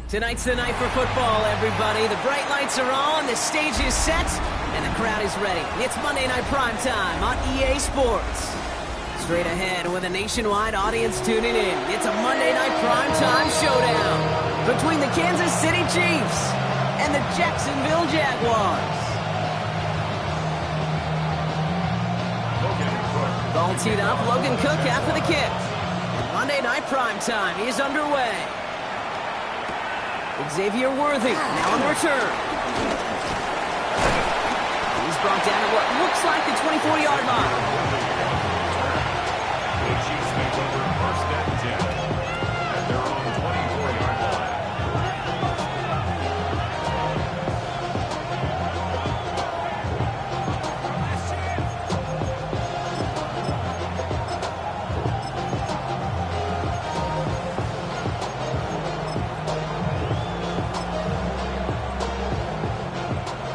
Tonight's the night for football, everybody. The bright lights are on, the stage is set, and the crowd is ready. It's Monday Night Primetime on EA Sports. Straight ahead with a nationwide audience tuning in, it's a Monday Night Primetime showdown between the Kansas City Chiefs and the Jacksonville Jaguars. Ball teed up, Logan Cook after the kick. Monday Night Primetime is underway. Xavier Worthy now on the return. He's brought down at what looks like the 24-yard line. The Chiefs make over first and 10 at their own 24-yard line.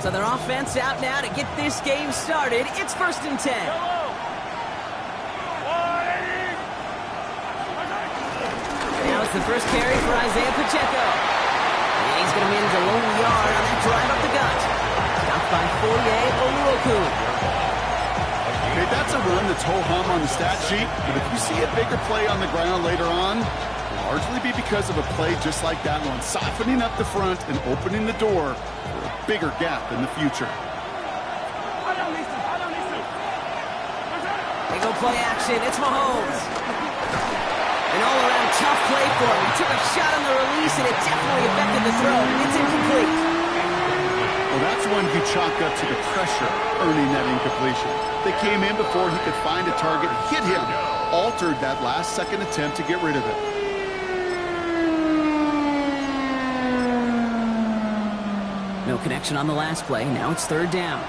So their offense out now to get this game started. It's 1st and 10. Now it's the first carry for Isaiah Pacheco. And he's going to manage a lone yard on that drive up the gut. Stopped by Foye Oluoku. Okay, that's a run that's ho-hum on the stat sheet, but if you see a bigger play on the ground later on, it'll largely be because of a play just like that one, softening up the front and opening the door for a bigger gap in the future. They go play action. It's Mahomes. An all-around tough play for him. He took a shot on the release, and it definitely affected the throw. It's incomplete. Well, that's one you chalk up to the pressure earning that incompletion. They came in before he could find a target, hit him, altered that last-second attempt to get rid of it. No connection on the last play. Now it's 3rd down.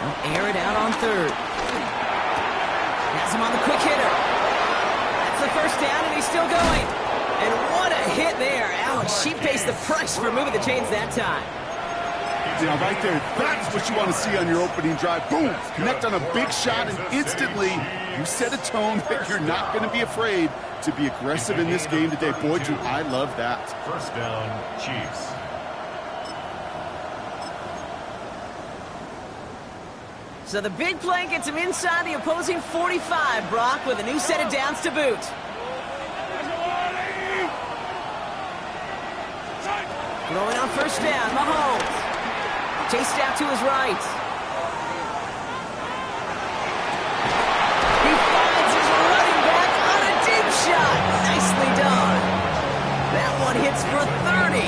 They'll air it out on 3rd. Has him on the quick hitter. That's the 1st down, and he's still going. And what a hit there. Alex, she pays the price for moving the chains that time. Now, right there, that's what you want to see on your opening drive. Boom! Connect on a big shot, and instantly you set a tone that you're not going to be afraid to be aggressive in this game today. Boy, do I love that. 1st down, Chiefs. So the big play gets him inside the opposing 45, Brock, with a new set of downs to boot. Throwing on 1st down, Mahomes. Chased out to his right. He finds his running back on a deep shot. Nicely done. That one hits for 30.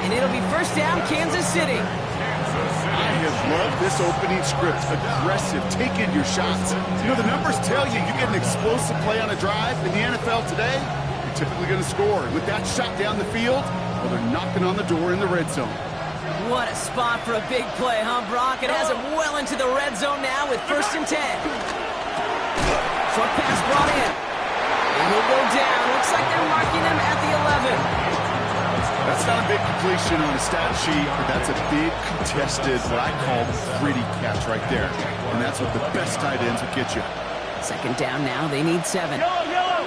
And it'll be 1st down, Kansas City. I have loved this opening script. Aggressive, taking your shots. You know, the numbers tell you get an explosive play on a drive in the NFL today, you're typically going to score. With that shot down the field, well, they're knocking on the door in the red zone. What a spot for a big play, huh, Brock? It has him well into the red zone now with 1st and 10. Short pass brought in. And he'll go down. Looks like they're marking him at the 11. That's not a big completion on a stat sheet, but that's a big contested, what I call gritty catch right there. And that's what the best tight ends will get you. 2nd down now. They need 7. Yellow!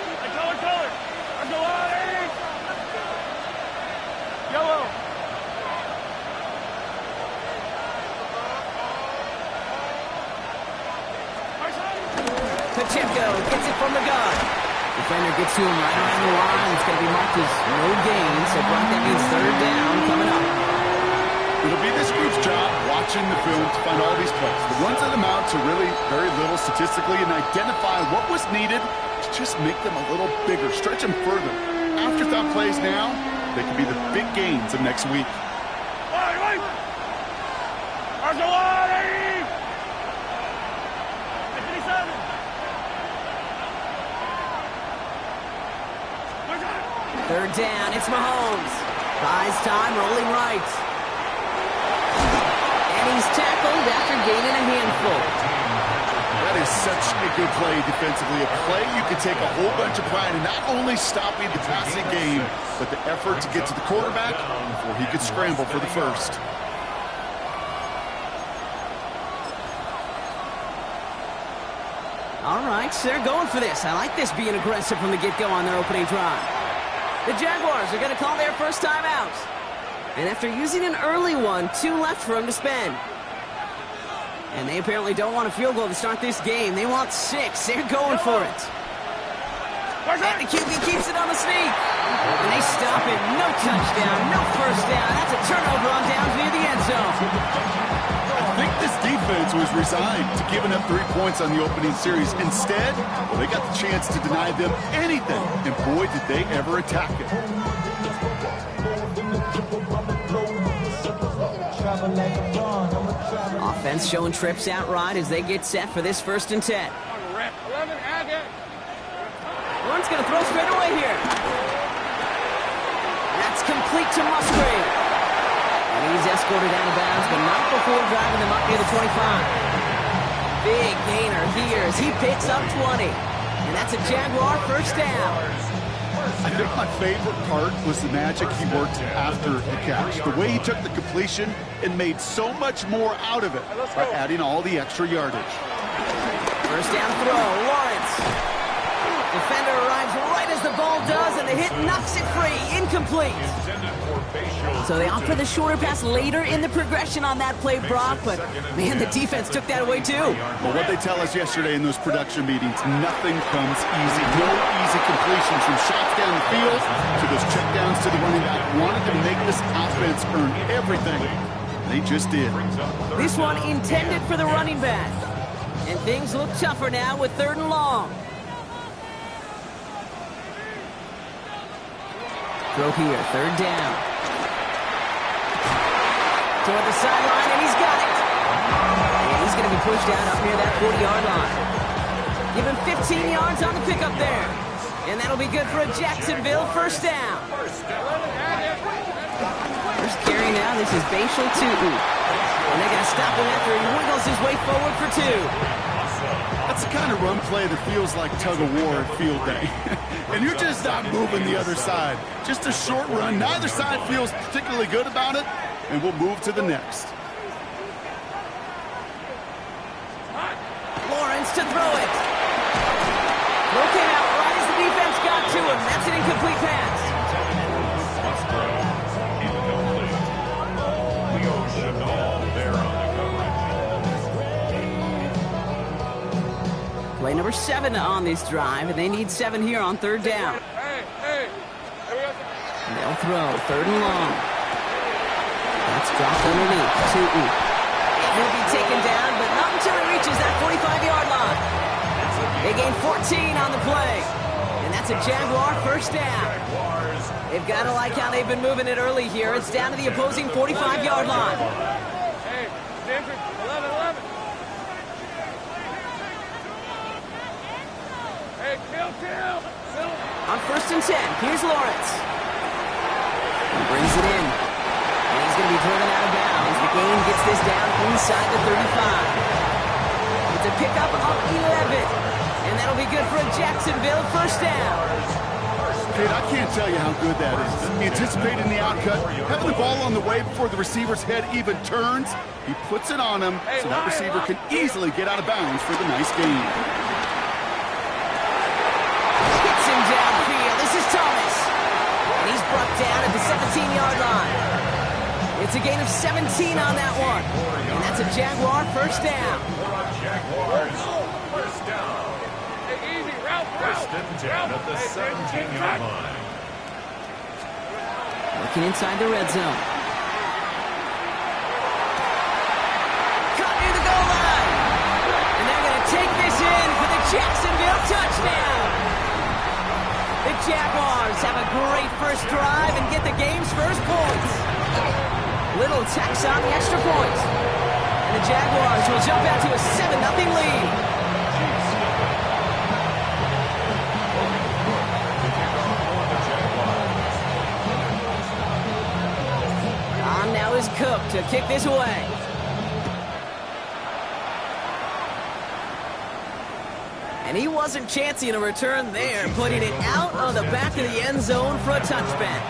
Pacheco gets it from the gun. Defender gets to him right around the line. It's going to be marked as no gain. So Brock, that means 3rd down coming up. It'll be this group's job watching the film to find all these plays. The ones that amount to really very little statistically and identify what was needed to just make them a little bigger, stretch them further. Afterthought plays now, they could be the big gains of next week. Third down, it's Mahomes. Buys time, rolling right. And he's tackled after gaining a handful. That is such a good play defensively. A play you can take a whole bunch of pride in not only stopping the passing game, but the effort to get to the quarterback before he could scramble for the first. All right, so they're going for this. I like this being aggressive from the get-go on their opening drive. The Jaguars are going to call their first timeout. And after using an early one, 2 left for them to spend. And they apparently don't want a field goal to start this game. They want 6. They're going for it. And the QB keeps it on the sneak. And they stop it. No touchdown, no first down. That's a turnover on downs near the end zone. I think this defense was resigned to giving up 3 points on the opening series. Instead, well, they got the chance to deny them anything. And boy, did they ever attack it. Offense showing trips out right as they get set for this 1st and 10. Lawrence going to throw straight away here. That's complete to Musgrave. And he's escorted out of bounds, but not before driving them up near the 25. Big gainer here as he picks up 20. And that's a Jaguar first down. I think my favorite part was the magic he worked after the catch. The way he took the completion and made so much more out of it by adding all the extra yardage. First down throw, Lawrence. Defender arrives right as the ball does, and the hit knocks it free. Incomplete. So they opt for the shorter pass later in the progression on that play, Brock, but man, the defense took that away too. Well, what they tell us yesterday in those production meetings, nothing comes easy. No easy completions from shots down the field to those checkdowns to the running back. Wanted to make this offense earn everything. They just did. This one intended for the running back. And things look tougher now with 3rd and long. Throw here, 3rd down. Toward the sideline, and he's got it. And he's going to be pushed out up near that 40-yard line. Give him 15 yards on the pickup there. And that'll be good for a Jacksonville first down. First carry now, this is Bashal Tutu. And they're going to stop him after he wiggles his way forward for 2. That's the kind of run play that feels like tug-of-war at field day. And you're just not moving the other side. Just a short run. Neither side feels particularly good about it, and we'll move to the next. Lawrence to throw it. Broken out right as the defense got to him. That's an incomplete pass. Play number 7 on this drive, and they need 7 here on 3rd down. And they'll throw 3rd and long. That's dropped underneath. Tutu. He'll be taken down, but not until he reaches that 45-yard line. They gain 14 on the play, and that's a Jaguar first down. They've got to like how they've been moving it early here. It's down to the opposing 45-yard line. On 1st and 10, here's Lawrence. He brings it in. And he's going to be driven out of bounds. The gain gets this down inside the 35. It's a pickup of 11. And that'll be good for a Jacksonville first down. Kate, I can't tell you how good that is. Anticipating the outcut, having the ball on the way before the receiver's head even turns. He puts it on him so that receiver can easily get out of bounds for the nice gain. Downfield. This is Thomas. And he's brought down at the 17-yard line. It's a gain of 17 on that one. And that's a Jaguar first down. First and 10 at the 17-yard line. Looking inside the red zone. Cut near the goal line. And they're going to take this in for the Jacksonville touchdown. The Jaguars have a great first drive and get the game's first points. Little tax on the extra point. And the Jaguars will jump out to a 7-0 lead. On now is Cook to kick this away. And he wasn't chancing a return there, putting it out on the back of the end zone for a touchback.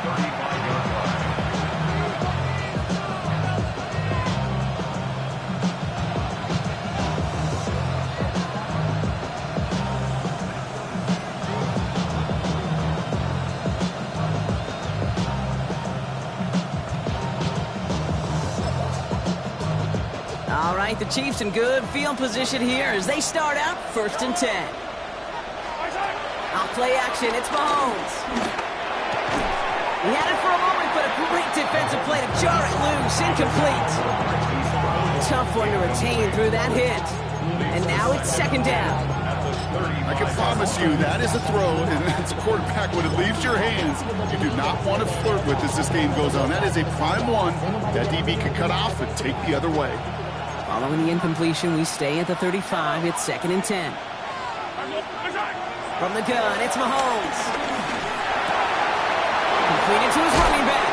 All right, the Chiefs in good field position here as they start out 1st and 10. Off play action, it's Mahomes. He had it for a moment, but a great defensive play to jar it loose, incomplete. Tough one to retain through that hit. And now it's 2nd down. I can promise you that is a throw, and as a quarterback, when it leaves your hands, you do not want to flirt with as this game goes on. That is a prime one that DB could cut off and take the other way. Following the incompletion, we stay at the 35. It's 2nd and 10. From the gun, it's Mahomes. Completed to his running back.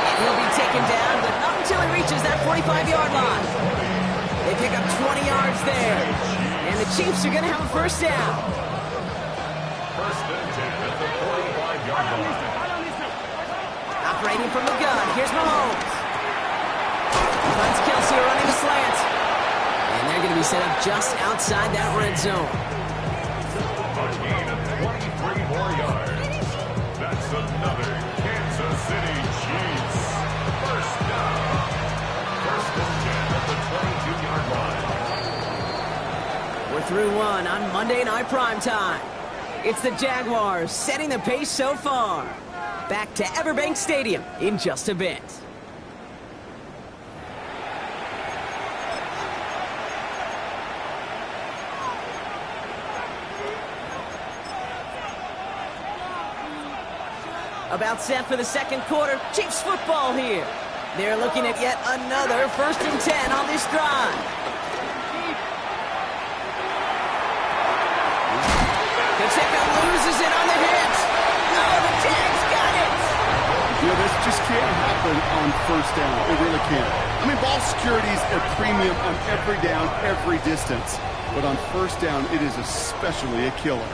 And he'll be taken down, but not until he reaches that 45-yard line. They pick up 20 yards there. And the Chiefs are going to have a 1st down. 1st and 10 at the 45-yard line. Operating from the gun, here's Mahomes. Finds Kelsey running a slant. And they're going to be set up just outside that red zone. A gain of 23 more yards. That's another Kansas City Chiefs 1st down. 1st and 10 at the 22-yard line. We're through one on Monday Night Primetime. It's the Jaguars setting the pace so far. Back to Everbank Stadium in just a bit. About set for the 2nd quarter. Chiefs football here. They're looking at yet another 1st and 10 on this drive. Pacheco loses it on the hit. Oh, the Jags got it. This just can't happen on 1st down. It really can't. I mean, ball security is a premium on every down, every distance. But on 1st down, it is especially a killer.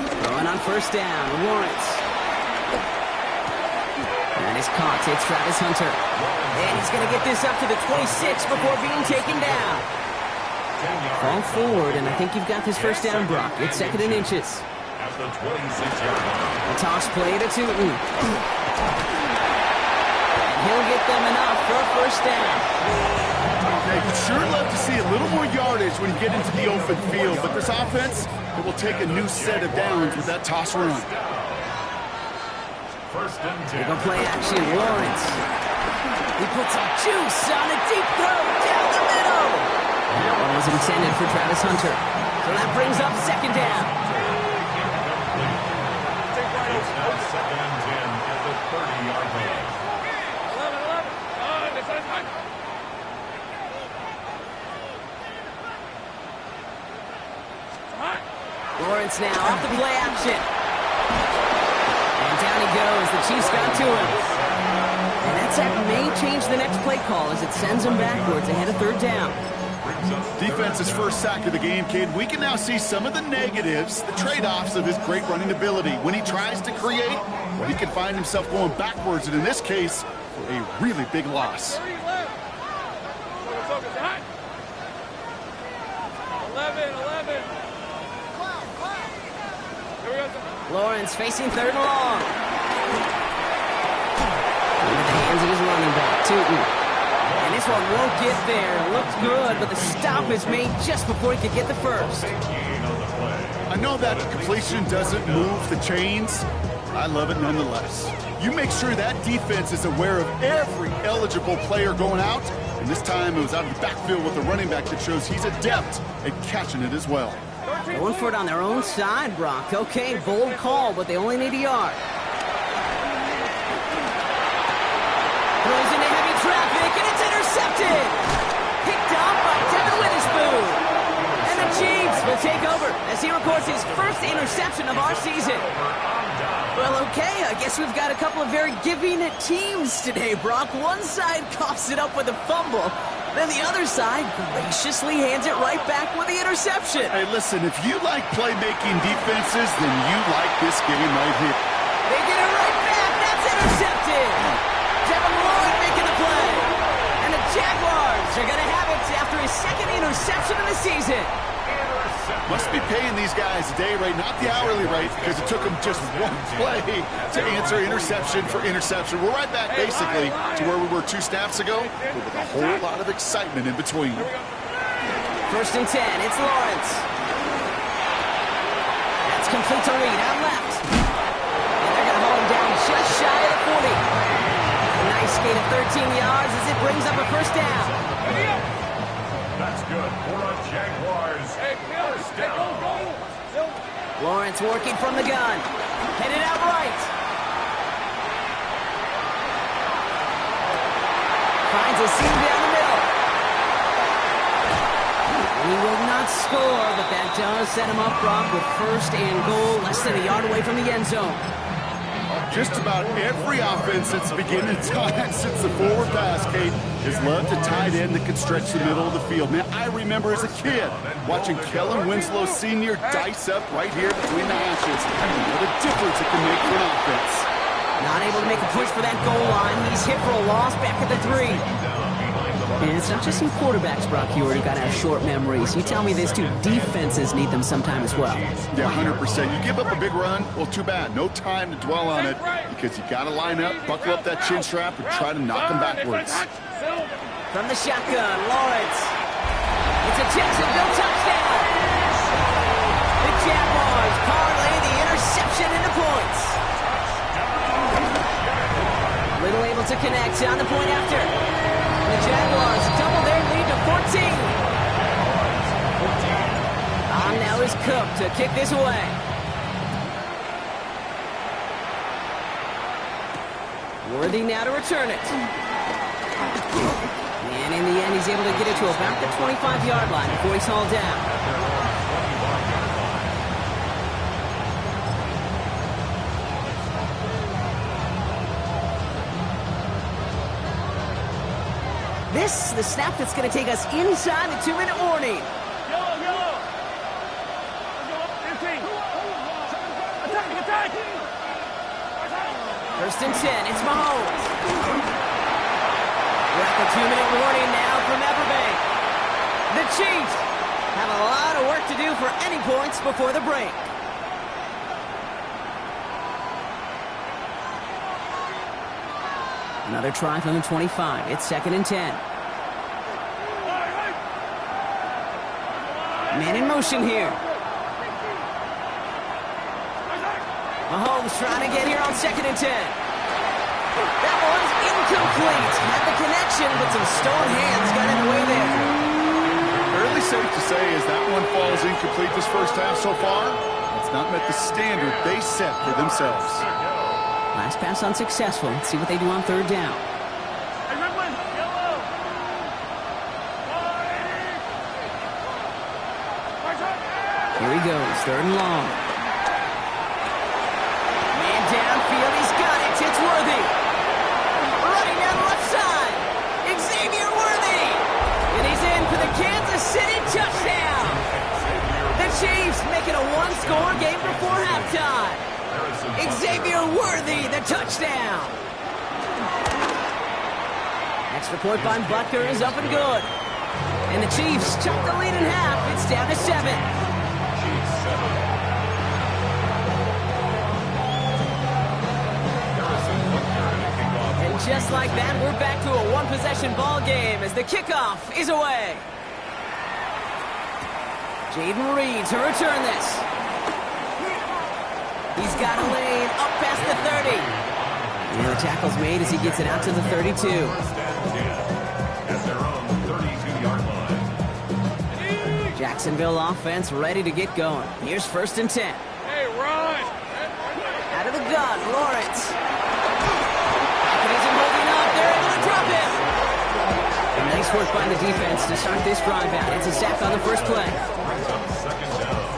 Throwing on 1st down, Lawrence. And he's caught. It's Travis Hunter. And he's going to get this up to the 26 before being taken down. Fall forward, and I think you've got this 1st down, Brock. It's 2nd and inches. At the 26-yard line. A toss play to Tootin. And he'll get them enough for a 1st down. They'd sure love to see a little more yardage when you get into the open field, but this offense, it will take a new set of downs with that toss run. 1st and 10. They go play action, Lawrence. He puts some juice on a deep throw down the middle. That one was intended for Travis Hunter. So that brings up 2nd down. It's now 2nd and 10 at the 30-yard line. Lawrence now off the play action. And down he goes. The Chiefs got to him. And that sack may change the next play call as it sends them backwards ahead of 3rd down. Defense's 1st sack of the game, kid. We can now see some of the negatives, the trade-offs of his great running ability. When he tries to create, well, he can find himself going backwards, and in this case, for a really big loss. 11. Lawrence facing 3rd and long. Into the hands of his running back, Tootin. And this one won't get there. It looked good, but the stop is made just before he could get the 1st. I know that completion doesn't move the chains. I love it nonetheless. You make sure that defense is aware of every eligible player going out. And this time it was out of the backfield with a running back that shows he's adept at catching it as well. Going for it on their own side, Brock. Okay, bold call, but they only need a yard. Throws into heavy traffic, and it's intercepted. Picked off by Devin Witherspoon. And the Chiefs will take over as he records his 1st interception of our season. Well, okay, I guess we've got a couple of very giving teams today, Brock. One side coughs it up with a fumble. Then the other side graciously hands it right back with the interception. Hey, listen, if you like playmaking defenses, then you like this game right here. They get it right back. That's intercepted. Devin Lloyd making the play. And the Jaguars are going to have it after his 2nd interception of the season. Must be paying these guys a day rate, not the hourly rate, because it took them just one play to answer interception for interception. We're right back basically to where we were 2 snaps ago, but with a whole lot of excitement in between. First and 10, it's Lawrence. That's complete to Reed, out left. And they're going to hold him down just shy of the 40. A nice gain of 13 yards as it brings up a first down. That's good for a Jaguars first down. Lawrence working from the gun. Headed out right. Finds a seam down the middle. He will not score, but that does set him up, Brock, with first and goal, less than a yard away from the end zone. Just about every offense that's beginning time since the forward pass, Kate, has loved a tight end that can stretch the middle of the field. Man, I remember as a kid watching Kellen Winslow Sr. dice up right here between the hashes. What a difference it can make for an offense. Not able to make a push for that goal line. He's hit for a loss back at the 3. And it's not just in quarterbacks, Brock Hewitt, who got to have short memories. You tell me these two defenses need them sometime as well. Yeah, 100%. You give up a big run, well, too bad. No time to dwell on it because you got to line up, buckle up that chin strap, and try to knock them backwards. From the shotgun, Lawrence. It's a Jacksonville touchdown. The Jaguars parlay the interception into points. Little able to connect on the point after. The Jaguars double their lead to 14. On now is Cook to kick this away. Worthy now to return it. And in the end, he's able to get it to about the 25-yard line before he's hauled down. This, the snap that's going to take us inside the 2-minute warning. First and 10, it's Mahomes. We're at the 2-minute warning now from Everbank. The Chiefs have a lot of work to do for any points before the break. Another try from the 25. It's 2nd and 10. Man in motion here. Mahomes trying to get here on 2nd and 10. That one's incomplete. Had the connection, but some stone hands got in the way there. Fairly safe to say as that one falls incomplete this first half so far, it's not met the standard they set for themselves. Last pass unsuccessful. Let's see what they do on 3rd down. Here he goes, 3rd and long. Man downfield, he's got it. It's Worthy. Running down the left side. Xavier Worthy. And he's in for the Kansas City touchdown. The Chiefs making a one-score game before halftime. Xavier Worthy, the touchdown. Extra point by Butker is up and good. And the Chiefs chop the lead in half. It's down to 7. And just like that, we're back to a one-possession ball game as the kickoff is away. Jaden Reed to return this. He's got a lane up past the 30. And the tackle's made as he gets it out to the 32. At their own 32-yard line. Jacksonville offense ready to get going. Here's 1st and 10. Hey, run! Out of the gun, Lawrence. Pocket isn't holding up. They're able to drop him. And nice work by the defense to start this drive out. It's a sack on the first play. Second down.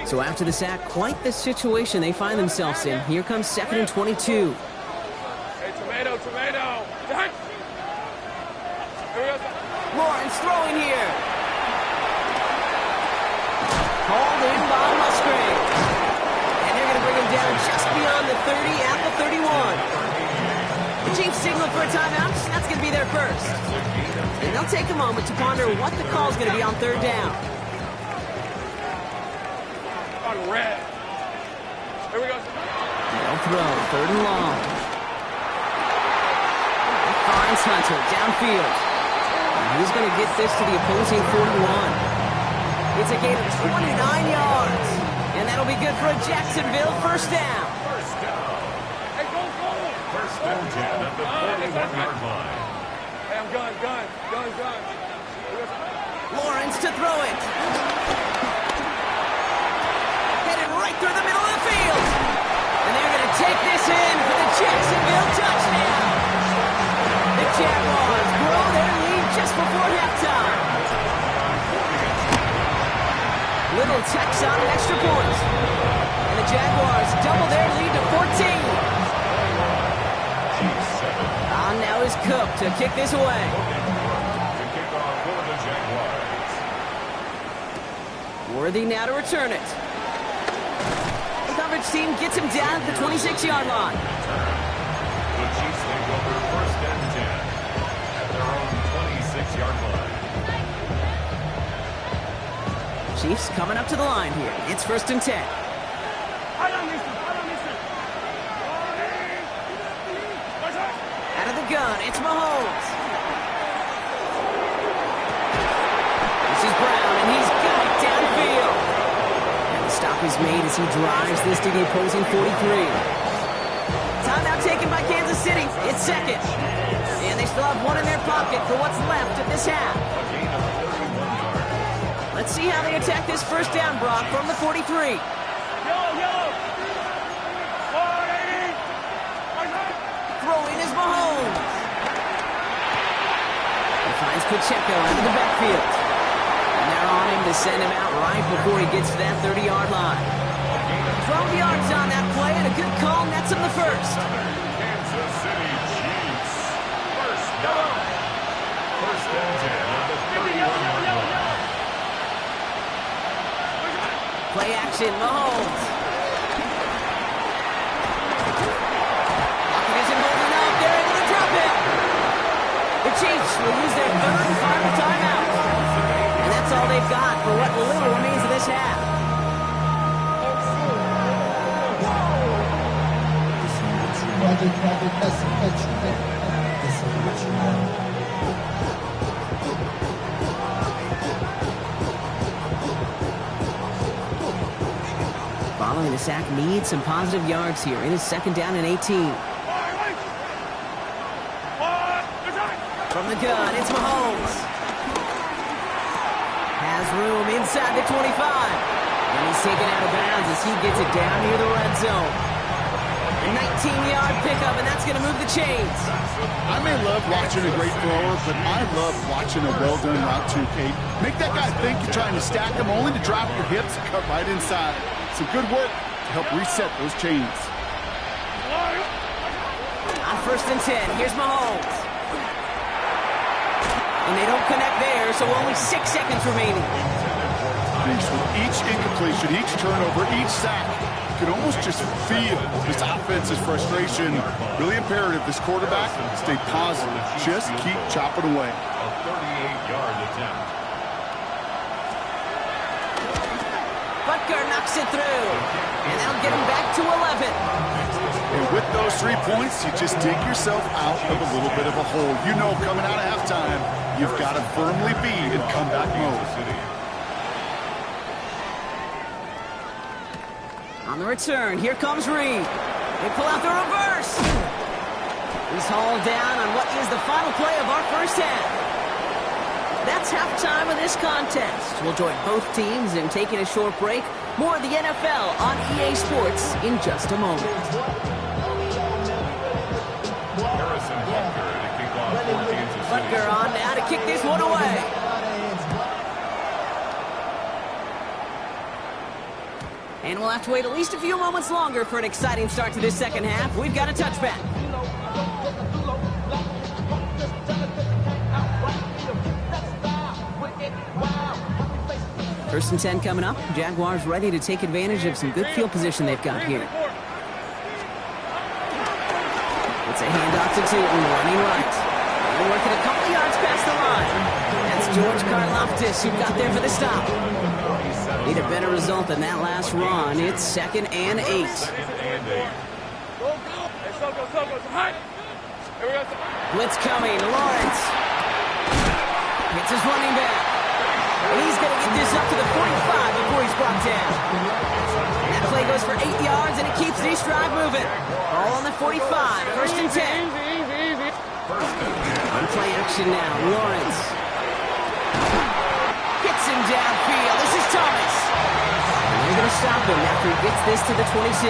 So after the sack, quite the situation they find themselves in. Here comes 2nd and 22. Hey, tomato, tomato! Lawrence throwing here. Hauled in by Musgrave. And they're going to bring him down the 30 at the 31. The Chiefs signal for a timeout. That's going to be their first. And they'll take a moment to ponder what the call is going to be on third down. On red. Here we go. They'll throw, third and long. Finds Hunter downfield. And he's going to get this to the opposing 41. It's a gain of 29 yards. And that'll be good for a Jacksonville first down. Hey, go. First and 10 at the 41-yard line. Hey, I'm gun. Lawrence to throw it. Headed right through the middle of the field. And they're going to take this in for the Jacksonville touchdown. The Jaguars grow their lead just before halftime. Little tacks on an extra point. And the Jaguars double their lead to 14. On now is Cook to kick this away. Worthy now to return it. The coverage team gets him down at the 26-yard line. The Chiefs take over first and 10 at their own 26-yard line. Chiefs coming up to the line here. It's first and 10. Out of the gun, it's Mahomes. This is Brown, and he's got it downfield. And the stop is made as he drives this to the opposing 43. Timeout taken by Kansas City. It's second. And they still have one in their pocket for what's left of this half. Let's see how they attack this first down, Brock, from the 43. Throwing is Mahomes. He finds Pacheco out of the backfield. And they're on him to send him out right before he gets to that 30-yard line. 12 yards on that play, and a good call nets him the first. Kansas City Chiefs. First down. First and 10 at the 31-yard line. Play action, Mahomes. Pocket isn't holding up. They're able to drop him. The Chiefs will use their third and final timeout. And that's all they've got for what little remains of this half. Following the sack, needs some positive yards here. It is second down and 18. From the gun, it's Mahomes. Has room inside the 25. And he's taken out of bounds as he gets it down near the red zone. A 19-yard pickup, and that's going to move the chains. I may love watching a great thrower, but I love watching a well-done route too, Kate. Make that guy think you're trying to stack him, only to drop your hips and cut right inside. Some good work to help reset those chains. On first and 10, here's Mahomes. And they don't connect there, so only 6 seconds remaining. With each incompletion, each turnover, each sack, you can almost just feel this offense's frustration. Really imperative this quarterback stay positive. Just keep chopping away. A 38-yard attempt. Butker knocks it through. And that'll get him back to 11. And with those 3 points, you just dig yourself out of a little bit of a hole. You know coming out of halftime, you've got to firmly be in comeback mode. On the return, here comes Reed. They pull out the reverse. He's hauled down on what is the final play of our first half. That's halftime of this contest. We'll join both teams in taking a short break. More of the NFL on EA Sports in just a moment. Harrison Butker to kick off for Kansas City. Butker on now to kick this one away. And we'll have to wait at least a few moments longer for an exciting start to this second half. We've got a touchback. First and 10 coming up. Jaguars ready to take advantage of some good field position they've got here. Substituting, running right. They're working a couple yards past the line. That's George Karlaftis who got there for the stop. Need a better result than that last run. It's 2nd and 8. Blitz coming. Lawrence hits his running back. And he's going to get this up to the 45 before he's brought down. That play goes for 8 yards, and it keeps the drive moving. All on the 45, 1st and 10. On play action now, Lawrence hits him downfield. This is Thomas. And they're going to stop him after he gets this to the 26.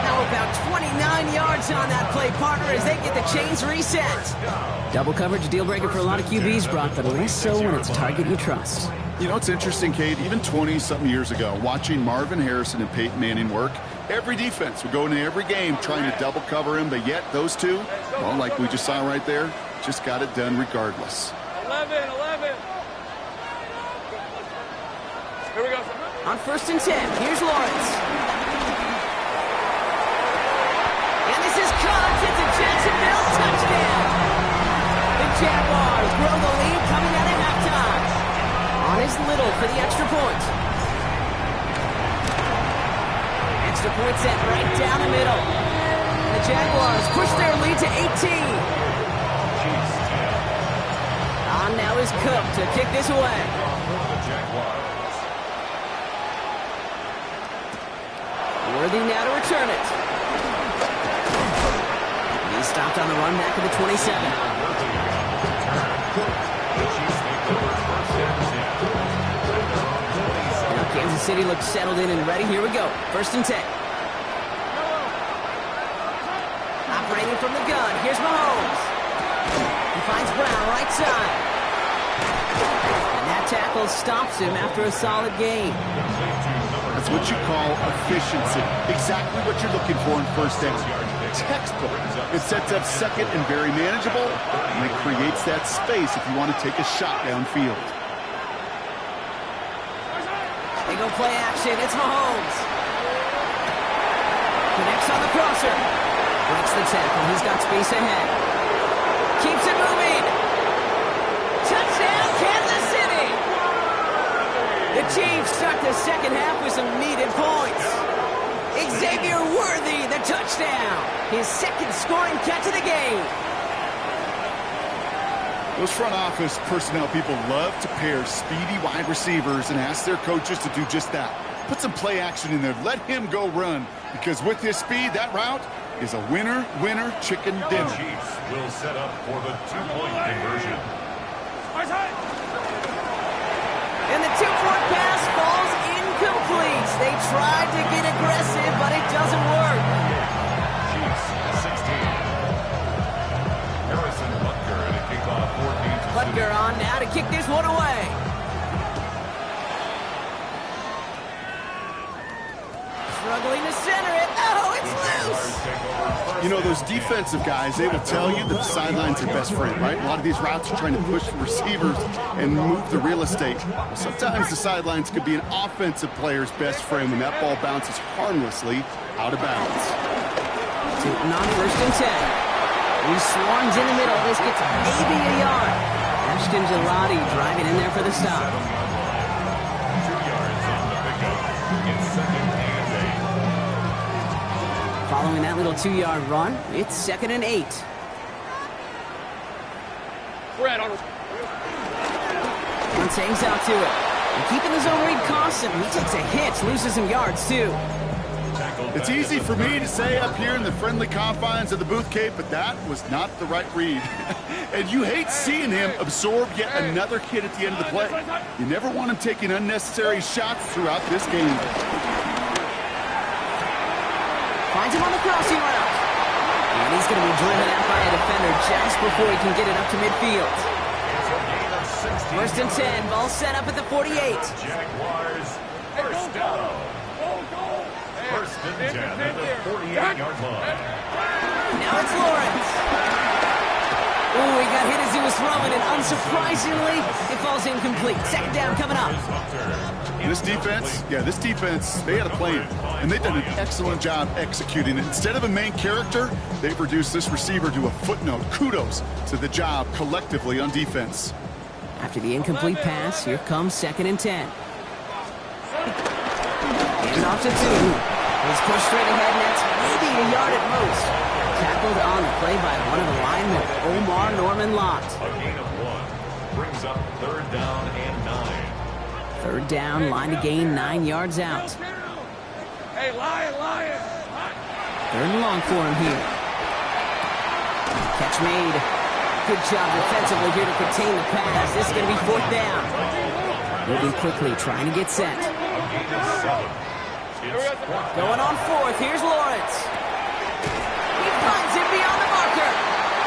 Now about 29 yards on that play, partner, as they get the chains reset. Double coverage, deal breaker for a lot of QBs, Brock, but less so when it's a target you trust. You know, it's interesting, Kate, even 20-something years ago, watching Marvin Harrison and Peyton Manning work, every defense would go into every game trying to double cover him, but yet those two, well, like we just saw right there, just got it done regardless. 11. Here we go. On 1st and 10, here's Lawrence. And this is caught. It's a Jacksonville touchdown. The Jaguars grow the lead coming out at halftime. On is Little for the extra point. Extra point set right down the middle. The Jaguars push their lead to 18. On now is Cook to kick this away. Worthy now to return it. He's stopped on the run back to the 27. Kansas City looks settled in and ready. Here we go. 1st and 10. Operating from the gun. Here's Mahomes. He finds Brown right side. And that tackle stops him after a solid gain. That's what you call efficiency. Exactly what you're looking for in 1st down. Textbook. It sets up 2nd and very manageable, and it creates that space if you want to take a shot downfield. They go play action. It's Mahomes. Connects on the crosser. Breaks the tackle. He's got space ahead. Keeps it moving. Touchdown, Kansas City. The Chiefs start the 2nd half with some needed points. Xavier Worthy, the touchdown. His 2nd scoring catch of the game. Those front office personnel people love to pair speedy wide receivers and ask their coaches to do just that. Put some play action in there. Let him go run. Because with his speed, that route is a winner, chicken dinner. The Chiefs will set up for the 2-point conversion. And the 2-point pass falls incomplete. They tried to get aggressive, but it doesn't work. Chiefs 16. Harrison Butker at a kickoff 14-2. Butker on now to kick this one away. Struggling to center it. Oh, it's loose. You know, those defensive guys, they will tell you that the sideline's their best friend, right? A lot of these routes are trying to push the receivers and move the real estate. Sometimes the sidelines could be an offensive player's best friend when that ball bounces harmlessly out of bounds. Tootin on 1st and 10. He swarms in the middle. This gets maybe a yard. Ashton Gelati driving in there for the stop. 2 yards on the pickup. It's 2nd and 8. Following that little 2-yard run, it's 2nd and 8. Once hangs out to it. And keeping the zone read costs him. He takes a hit, loses some yards too. It's easy for me to say up here in the friendly confines of the Booth Cape, but that was not the right read. And you hate seeing him absorb yet another hit at the end of the play. You never want him taking unnecessary shots throughout this game. Finds him on the crossing route. And he's going to be driven out by a defender just before he can get it up to midfield. 1st and 10, ball set up at the 48. Jaguars, 1st down. 1st and 10 at the 48-yard line. Now it's Lawrence. Ooh, he got hit as he was was throwing, and unsurprisingly, it falls incomplete. Second down coming up. This defense, they had a plan, and they've done an excellent job executing it. Instead of a main character, they've reduced this receiver to a footnote. Kudos to the job collectively on defense. After the incomplete pass, here comes 2nd and 10. Hand off to 2. He's pushed straight ahead, and that's maybe a yard at most. Tackled on the play by one of the linemen, Omar Norman Lott. A gain of 1 brings up 3rd down and 9. 3rd down, line to gain 9 yards out. Hey, Lion! 3rd and long for him here. Catch made. Good job defensively here to contain the pass. This is going to be 4th down. Moving quickly, trying to get set. Going on 4th. Here's Lawrence. He finds him beyond the marker.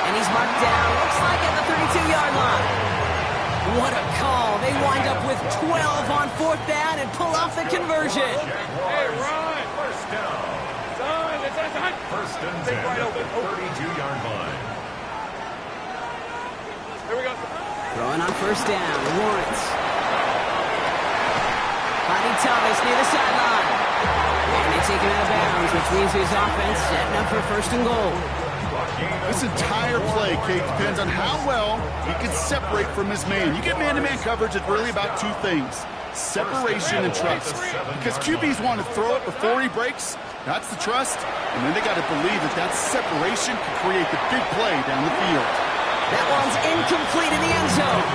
And he's marked down, looks like at the 32-yard line. What a call. They wind up with 12 on 4th down and pull off the conversion. Hey, run! 1st down. First and 10 at the 32-yard line. Here we go. Throwing on 1st down, Lawrence. Finding Thomas near the sideline. And they take him out of bounds, which means his offense setting up for 1st and goal. This entire play, Kate, depends on how well he can separate from his man. You get man-to-man coverage, it's really about 2 things: separation and trust. Because QBs want to throw it before he breaks. That's the trust. And then they got to believe that that separation can create the big play down the field. That one's incomplete in the end zone.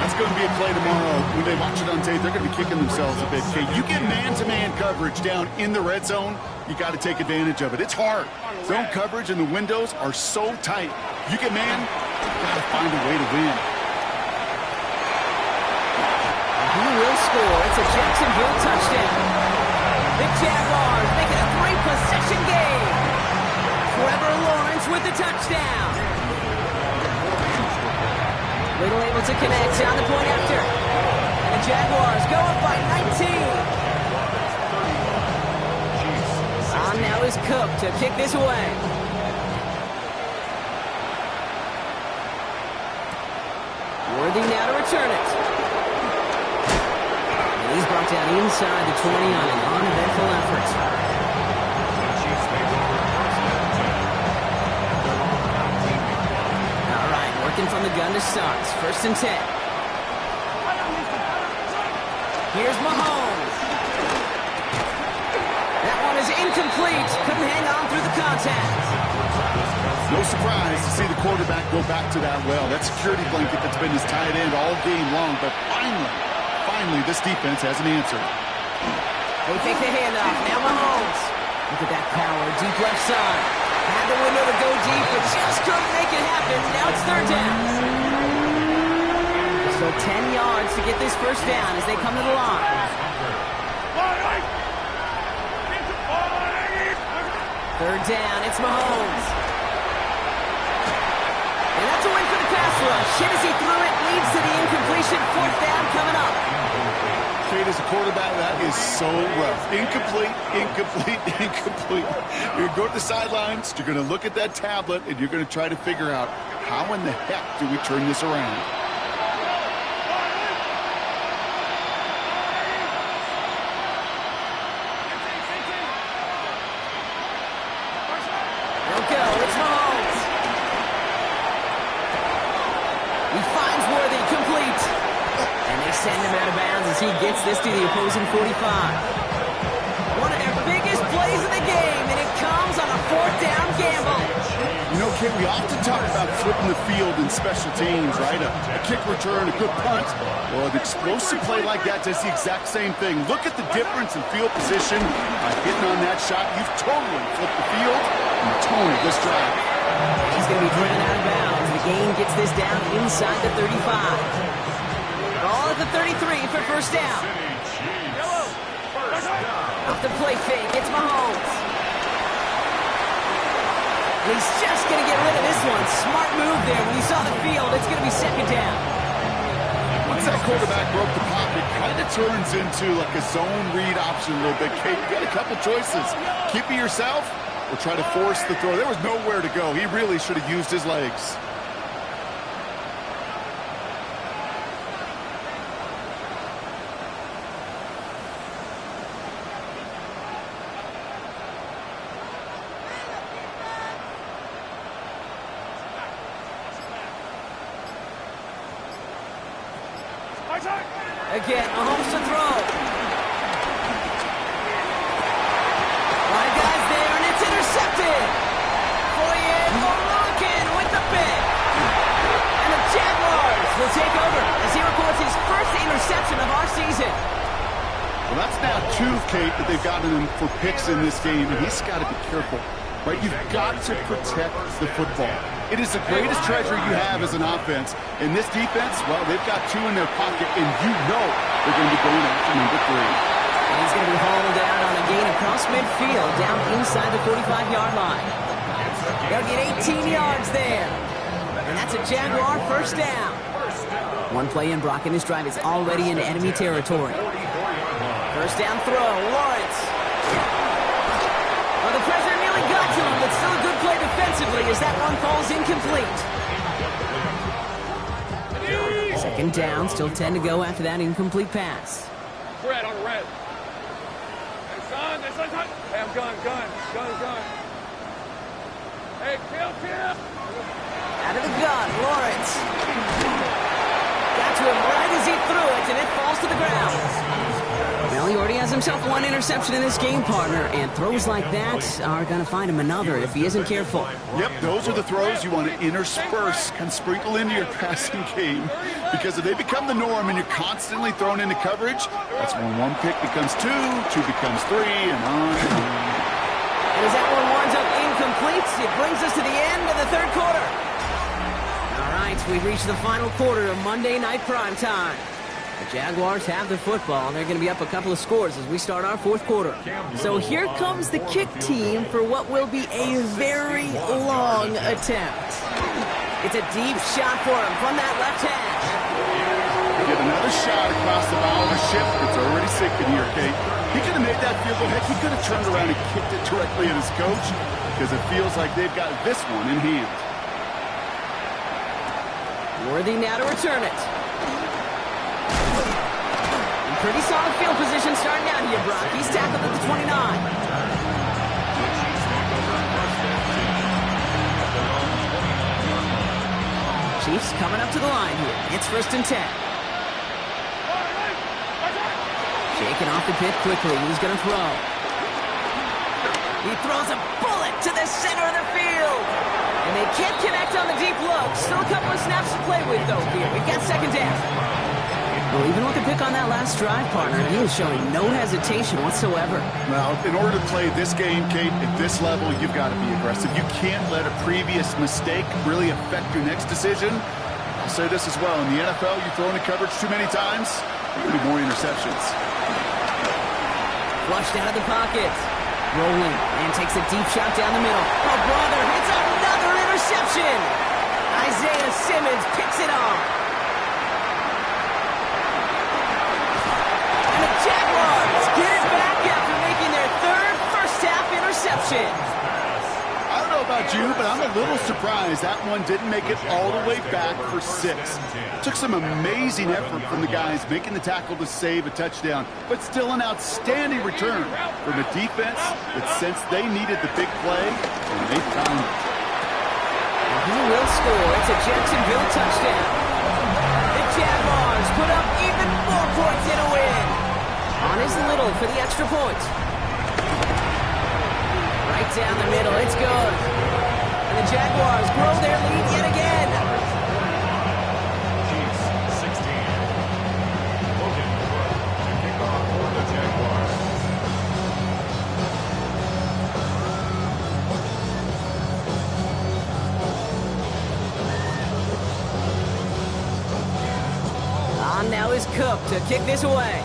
That's going to be a play tomorrow. When they watch it on tape, they're going to be kicking themselves a bit, Kate. You get man-to-man coverage down in the red zone, you got to take advantage of it. It's hard. Zone coverage and the windows are so tight. You get man, you got to find a way to win. He will score. It's a Jacksonville touchdown. The Jaguars make it a 3-possession game. Trevor Lawrence with the touchdown. Little able to connect on the point after. And the Jaguars go up by 19. On now is Cook to kick this away. Worthy now to return it. And he's brought down inside the 20 on an uneventful effort. All right, working from the gun to start. 1st and 10. Here's Mahomes. That one is incomplete. Couldn't hang on through the contact. No surprise to see the quarterback go back to that well. That security blanket that's been his tight end all game long. But finally, this defense has an answer. They take the handoff. Now Mahomes. Look at that power. Deep left side. Had the window to go deep, but just couldn't make it happen. Now it's 3rd down. So 10 yards to get this 1st down as they come to the line. 3rd down, it's Mahomes. And that's a win for the pass rush. Hit as he threw it, leads to the incompletion. 4th down coming up. Kate, as a quarterback, that is so rough. Incomplete. You're going to go to the sidelines, you're going to look at that tablet, and you're going to try to figure out how in the heck do we turn this around. It's Mahomes. He finds Worthy, complete. And they send him out of bounds as he gets this to the opposing 45. One of their biggest plays of the game, and it comes on a 4th down gamble. You know, Kid, we often talk about flipping the field in special teams, right? A kick return, a good punt. Well, an explosive play like that does the exact same thing. Look at the difference in field position. By hitting on that shot, you've totally flipped the field and the tone of this drive. He's going to be driven out of bounds. The game gets this down inside the 35. Ball at the 33 for 1st down. Off the play fake, it's Mahomes. He's just going to get rid of this one. Smart move there. When he saw the field, it's going to be 2nd down. Once that quarterback broke the pocket, it kind of turns into like a zone read option a little bit. Kate, you got a couple choices. Keep it yourself or try to force the throw. There was nowhere to go. He really should have used his legs. Again, Mahomes to throw. Five guys there, and it's intercepted. Fully in, Moroccan with the pick. And the Jaguars will take over as he records his first interception of our season. Well, that's now 2, Kate, that they've gotten him for picks in this game, and he's got to be careful. Right? You've got to protect the football. It is the greatest treasure you have as an offense. In this defense, well, they've got 2 in their pocket, and you know they're going to be going after number 3. And he's going to be hauled down on a gain across midfield, down inside the 45-yard line. They'll get 18 yards there. And that's a Jaguar first down. One play in, Brock, and his drive is already into enemy territory. First down throw, Lawrence. Well, the pressure nearly got to him, but still a good play defensively as that one falls incomplete. Second down, still 10 to go after that incomplete pass. Red on red. Gun. Hey, I'm gun. Hey, kill. Out of the gun, Lawrence. Got to him right as he threw it, and it falls to the ground. Well, he already has himself 1 interception in this game, partner, and throws like that are going to find him another if he isn't careful. Yep, those are the throws you want to intersperse and sprinkle into your passing game, because if they become the norm and you're constantly thrown into coverage, that's when 1 pick becomes 2, 2 becomes 3, and on and on. And as that one winds up incomplete, it brings us to the end of the third quarter. All right, we've reached the final quarter of Monday Night Primetime. The Jaguars have the football, and they're going to be up a couple of scores as we start our fourth quarter. So here comes the kick team for what will be a very long attempt. It's a deep shot for him from that left hash. Get another shot across the bow of the ship. It's already sinking here, Kate. He could have made that field goal. Heck, he could have turned around and kicked it directly at his coach, because it feels like they've got this one in hand. Worthy now to return it. Pretty solid field position starting out here, Brock. He's tackled at the 29. Chiefs coming up to the line here. It's 1st and 10. Shaking off the pit quickly. He's going to throw. He throws a bullet to the center of the field. And they can't connect on the deep look. Still a couple of snaps to play with, though, here. We've got 2nd down. Well, even with the pick on that last drive, partner, he is showing no hesitation whatsoever. Well, in order to play this game, Kate, at this level, you've got to be aggressive. You can't let a previous mistake really affect your next decision. I'll say this as well. In the NFL, you throw into coverage too many times, there will be more interceptions. Flushed out of the pocket. Rolling and takes a deep shot down the middle. Oh, brother, it's another interception. Isaiah Simmons picks it off. Jaguars get it back after making their 3rd first-half interception. I don't know about you, but I'm a little surprised that one didn't make it all the way back for 6. Took some amazing effort from the guys making the tackle to save a touchdown, but still an outstanding return from a defense that sensed they needed the big play, and they found it. And he will score. It's a Jacksonville touchdown. The Jaguars put up even more points in a win. On is Little for the extra point. Right down the middle, it's good. And the Jaguars grow their lead yet again. Chiefs 16. Logan kickoff for the Jaguars. On now is Cook to kick this away.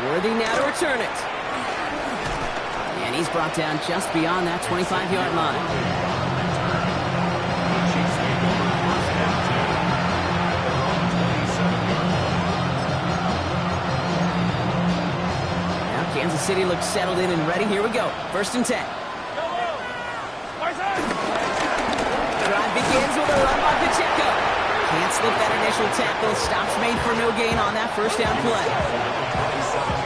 Worthy now to return it. And he's brought down just beyond that 25-yard line. Now Kansas City looks settled in and ready. Here we go. 1st and 10. Drive begins with a run by Pacheco. Can't slip that initial tackle. Stops made for no gain on that 1st down play.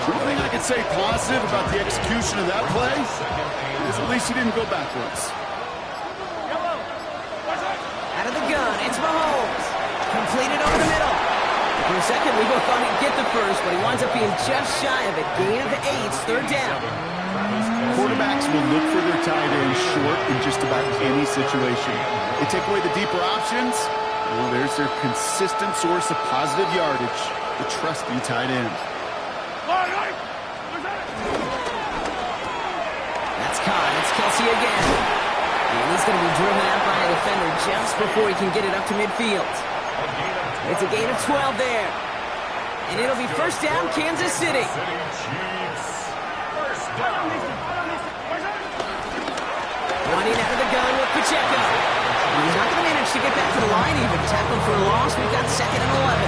One thing I can say positive about the execution of that play is at least he didn't go backwards. Out of the gun. It's Mahomes. Completed over the middle. For a second, we both thought he'd get the first, but he winds up being just shy of it. Gain of 8, third down. Quarterbacks will look for their tight end short in just about any situation. They take away the deeper options. Well, there's their consistent source of positive yardage, the trusty tight end. That's caught. It's Kelsey again. And he's going to be driven out by a defender just before he can get it up to midfield. It's a gain of 12 there. And it'll be first down, Kansas City. Running out of the gun with Pacheco. And he's not going to manage to get back to the line even. Tackled for a loss. We've got second and 11.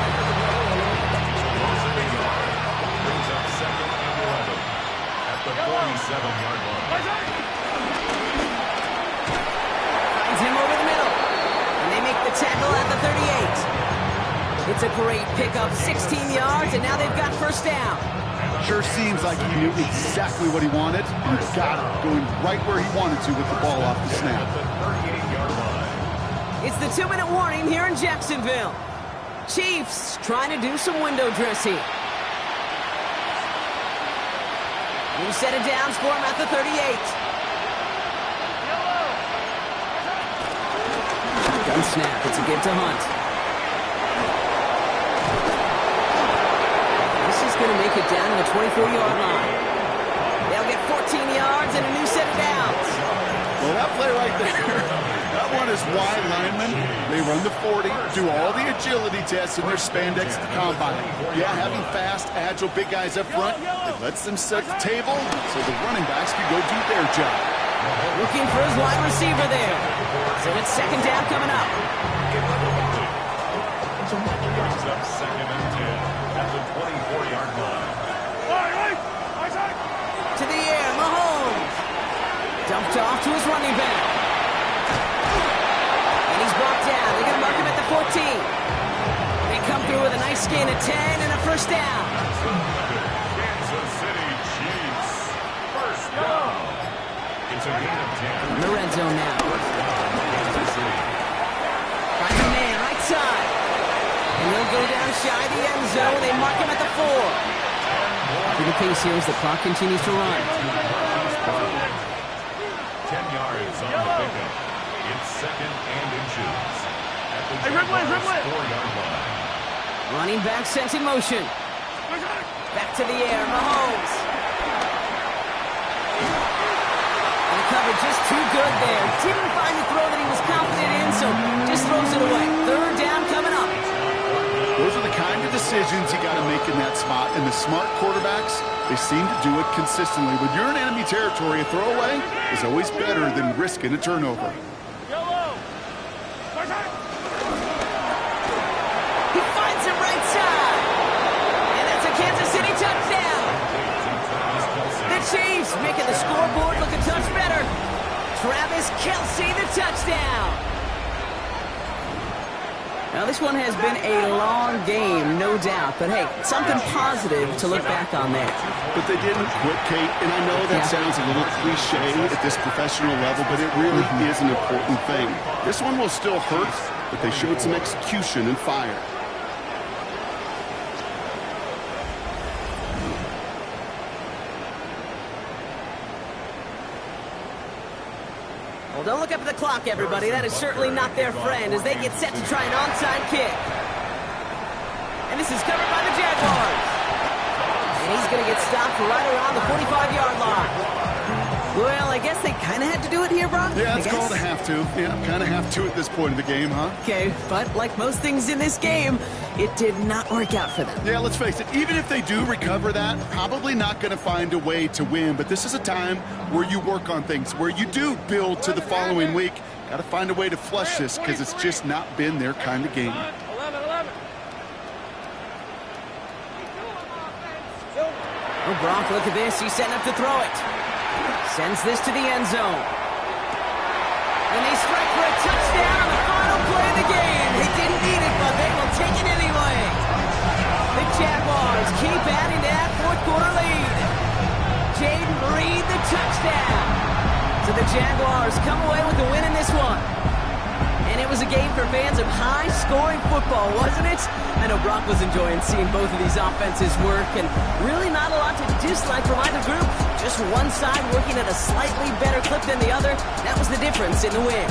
Brings up second and 11 at the 47-yard line. Finds him over the middle. And they make the tackle at the 38. It's a great pickup, 16 yards, and now they've got first down. Sure seems like he knew exactly what he wanted, and he got it, going right where he wanted to with the ball off the snap. It's the 2-minute warning here in Jacksonville. Chiefs trying to do some window dressing. New set of downs for him at the 38. Gun snap, it's a give to Hunt. Going to make it down to the 24-yard line. They'll get 14 yards and a new set of downs. Well, that play right there, that one is wide linemen. They run the 40, do all the agility tests in their spandex at the combine. Yeah, having fast, agile, big guys up front, it lets them set the table so the running backs can go do their job. Looking for his wide receiver there. So it's second down coming up. Brings up second and 10 at the 24-yard line. To the air, Mahomes. Dumped off to his running back. And he's brought down. They're going to mark him at the 14. They come through with a nice gain of 10 and a first down. Kansas City Chiefs. First down. It's a gain of 10. In the red zone now. Kansas City. Find the man, right side. And he'll go down shy of the end zone. They mark him at the 4. For the pace here as the clock continues to run. 10 yards on the pickup. It's second and inches. At the 4-yard line. Running back sent in motion. Back to the air, Mahomes. And the cover just too good there. Didn't find the throw that he was confident in, so just throws it away. Third down coming up. Those are the kind of decisions you got to make in that spot. And the smart quarterbacks, they seem to do it consistently. When you're in enemy territory, a throwaway is always better than risking a turnover. He finds him right side. And that's a Kansas City touchdown. The Chiefs making the scoreboard look a touch better. Travis Kelce, the touchdown. Now, this one has been a long game, no doubt. But, hey, something positive to look back on there. But they didn't quit, Kate. And I know that sounds a little cliche at this professional level, but it really is an important thing. This one will still hurt, but they showed some execution and fire. Well, don't look up at the clock, everybody. That is certainly not their friend as they get set to try an onside kick. And this is covered by the Jaguars. And he's going to get stopped right around the 45-yard line. Well, I guess they kind of had to do it here, Brock. Yeah, it's called a have to. Yeah, kind of have to at this point in the game, huh? Okay, but like most things in this game, it did not work out for them. Yeah, let's face it, even if they do recover that, probably not going to find a way to win. But this is a time where you work on things, where you do build to the following week. Got to find a way to flush this because it's just not been their kind of game. 11. Oh, Brock, look at this. He's setting up to throw it. Sends this to the end zone. And they strike for a touchdown on the final play of the game. They didn't need it, but they will take it anyway. The Jaguars keep adding to that fourth-quarter lead. Jaden Reed, the touchdown. So the Jaguars come away with the win in this one. And it was a game for fans of high-scoring football, wasn't it? I know Brock was enjoying seeing both of these offenses work, and really not a lot to dislike from either group. Just one side working at a slightly better clip than the other. That was the difference in the win.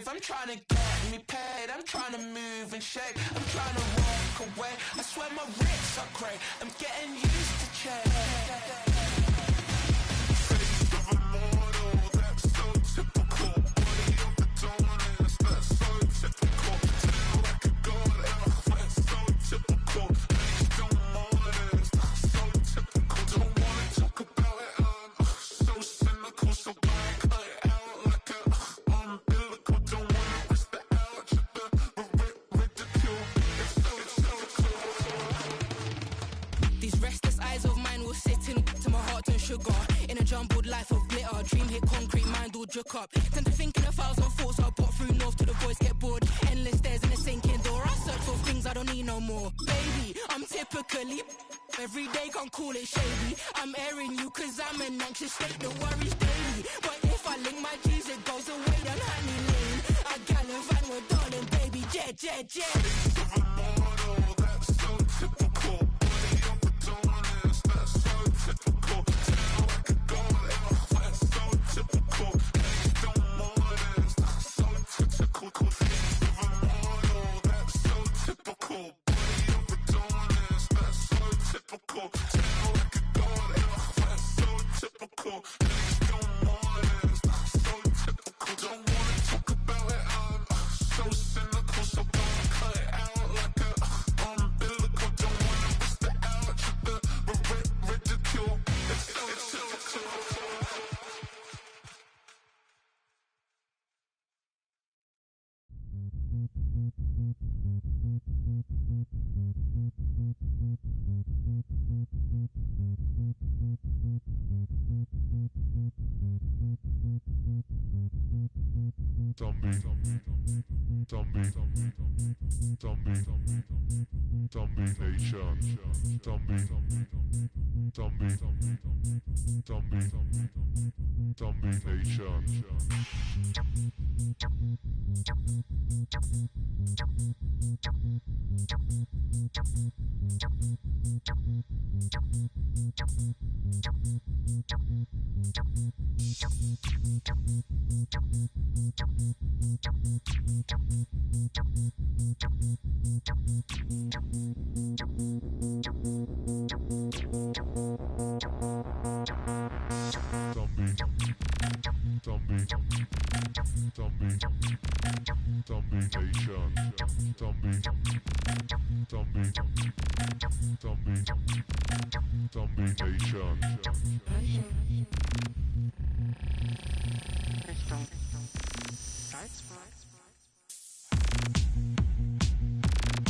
I'm trying to get me paid, I'm trying to move and shake, I'm trying to walk away. I swear my wrists are cray, I'm getting used to change. Face of a mortal, that's so typical. Body of the dominance, that's so typical. Tell like a god, that's so typical. Based on mortars, that's so typical. Don't wanna talk about it, I'm so cynical. So why cut it out like a umbilical? Don't wanna risk the ouch, the ridicule. It's so these restless eyes of mine will sit in to my heart and sugar. In a jumbled life of glitter, dream hit concrete, mind all jook up. Tend to think in 1,000 thoughts, I'll pop through north to the voice, get bored. Endless stairs in a sinking door, I search for things I don't need no more. Baby, I'm typically every day, can't call it shady. I'm airing you cause I'm an anxious state that worries daily. But if I link my G's, it goes away down honey lane. I gallivant with darling, baby, jet, jet, jet. Face of a mortal, that's so typical. Body of the dominance, that's so typical. Tell like a god, that's so typical. Based on mortars, that's so typical. Face of a mortal, that's so typical. Body of the dominance, that's so typical. Tell like a god, that's so typical. Based on mortars, that's so typical. Don't wanna talk about it, I'm so cynical. So don't cut it out like a umbilical. Don't wanna risk the ouch, the ridicule. It's so typical. Zombie nation. Zombie nation. Zombie nation.